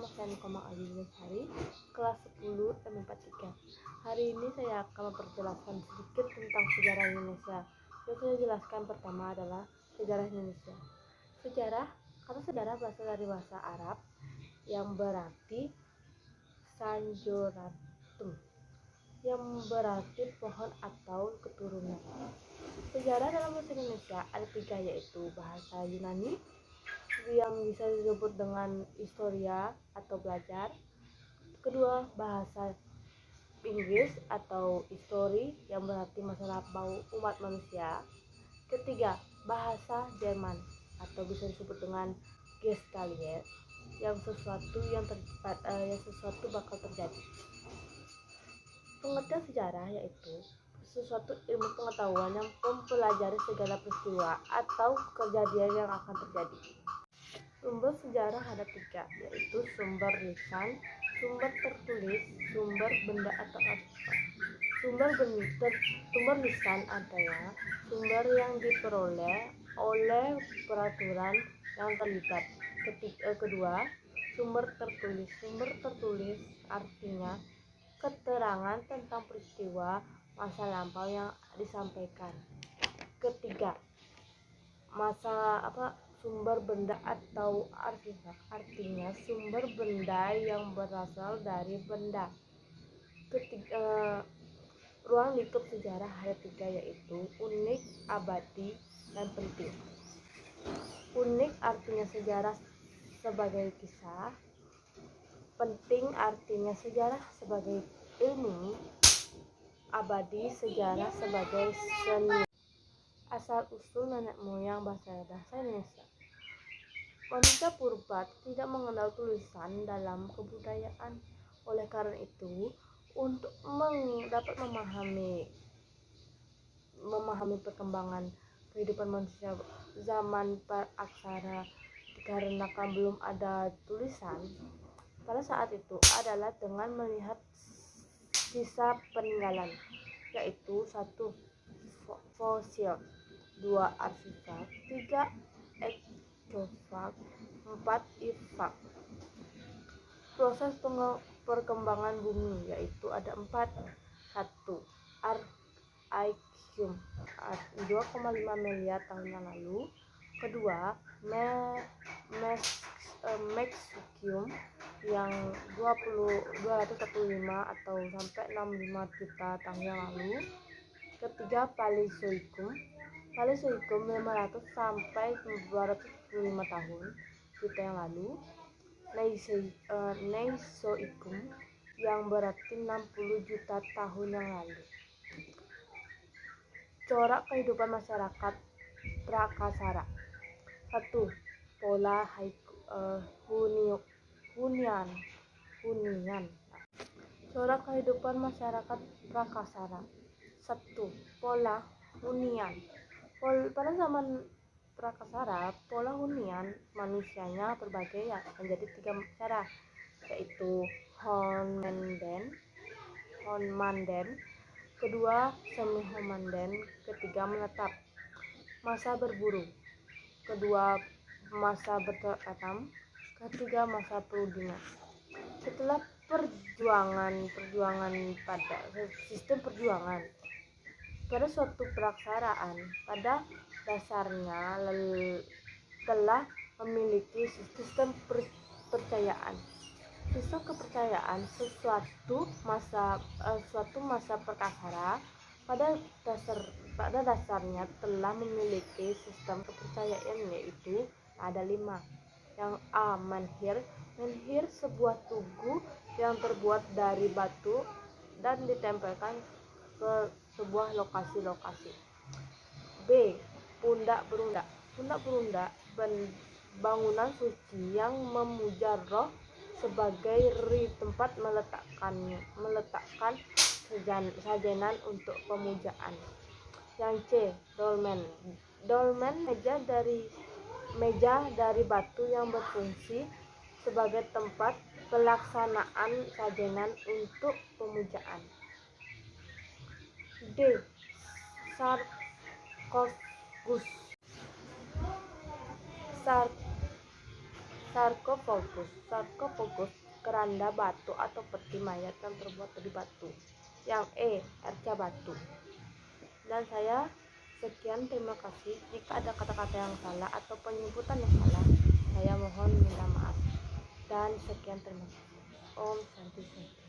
nama saya Nikoma Alizari, kelas 10 M43. Hari ini saya akan memperjelaskan sedikit tentang sejarah Indonesia. Yang saya jelaskan pertama adalah sejarah Indonesia. Kata sejarah berasal dari bahasa Arab yang berarti sanjoratum, yang berarti pohon atau keturunan. Sejarah dalam bahasa Indonesia ada 3, yaitu bahasa Yunani yang bisa disebut dengan historia atau belajar. Kedua, bahasa Inggris atau history yang berarti masa lampau umat manusia. Ketiga, bahasa Jerman atau bisa disebut dengan Gestaltet, yang sesuatu bakal terjadi. Pengertian sejarah yaitu sesuatu ilmu pengetahuan yang mempelajari segala peristiwa atau kejadian yang akan terjadi. Sumber sejarah ada 3, yaitu sumber lisan, sumber tertulis, sumber benda atau artefak. Sumber lisan adalah sumber yang diperoleh oleh peraturan yang terlibat. Kedua, sumber tertulis. Sumber tertulis artinya keterangan tentang peristiwa masa lampau yang disampaikan. Ketiga, sumber benda atau artefak artinya sumber benda yang berasal dari benda. Ruang lingkup sejarah ada 3, yaitu unik, abadi, dan penting. Unik artinya sejarah sebagai kisah, penting artinya sejarah sebagai ilmu, abadi sejarah sebagai seni. Asal usul nenek moyang bahasa Indonesia. Manusia purba tidak mengenal tulisan dalam kebudayaan. Oleh karena itu, untuk dapat memahami perkembangan kehidupan manusia zaman praaksara, dikarenakan belum ada tulisan pada saat itu adalah dengan melihat sisa peninggalan, yaitu 1. Fosil, 2. Artefak, 3. Ektopak, 4. Ifak. Proses perkembangan bumi yaitu ada 4. 1. Archeum 2,5 miliar tahun yang lalu. Kedua, Mexium yang 215 atau sampai 65 juta tahun yang lalu. Ketiga, Paleozoikum 500 sampai 275 tahun juta yang lalu. Neozoikum yang berarti 60 juta tahun yang lalu. Corak kehidupan masyarakat prakasara. 1. Pola hunian. Corak kehidupan masyarakat prakasara. 1. Pola hunian. Pada zaman prakasara, pola hunian manusianya berbagai menjadi 3 cara, yaitu Honmanden, kedua semi-Honmanden, ketiga menetap. Masa berburu, kedua masa bertanam, ketiga masa perundingan. Setelah perjuangan pada sistem perjuangan pada suatu peraksaraan pada dasarnya telah memiliki sistem kepercayaan. Suatu masa prakasara pada dasarnya telah memiliki sistem kepercayaan, yaitu ada 5. Yang A. Menhir, sebuah tugu yang terbuat dari batu dan ditempelkan ke sebuah lokasi. B. Pundak berundak, bangunan suci yang memuja roh sebagai tempat meletakkan sajenan untuk pemujaan. Yang C. Dolmen, meja dari batu yang berfungsi sebagai tempat pelaksanaan sajenan untuk pemujaan. D. Sarkofagus, keranda batu atau peti mayat yang terbuat dari batu. Yang E, arca batu. Dan saya sekian, terima kasih. Jika ada kata-kata yang salah atau penyebutan yang salah, saya mohon minta maaf. Dan sekian, terima kasih. Om Santi Santi.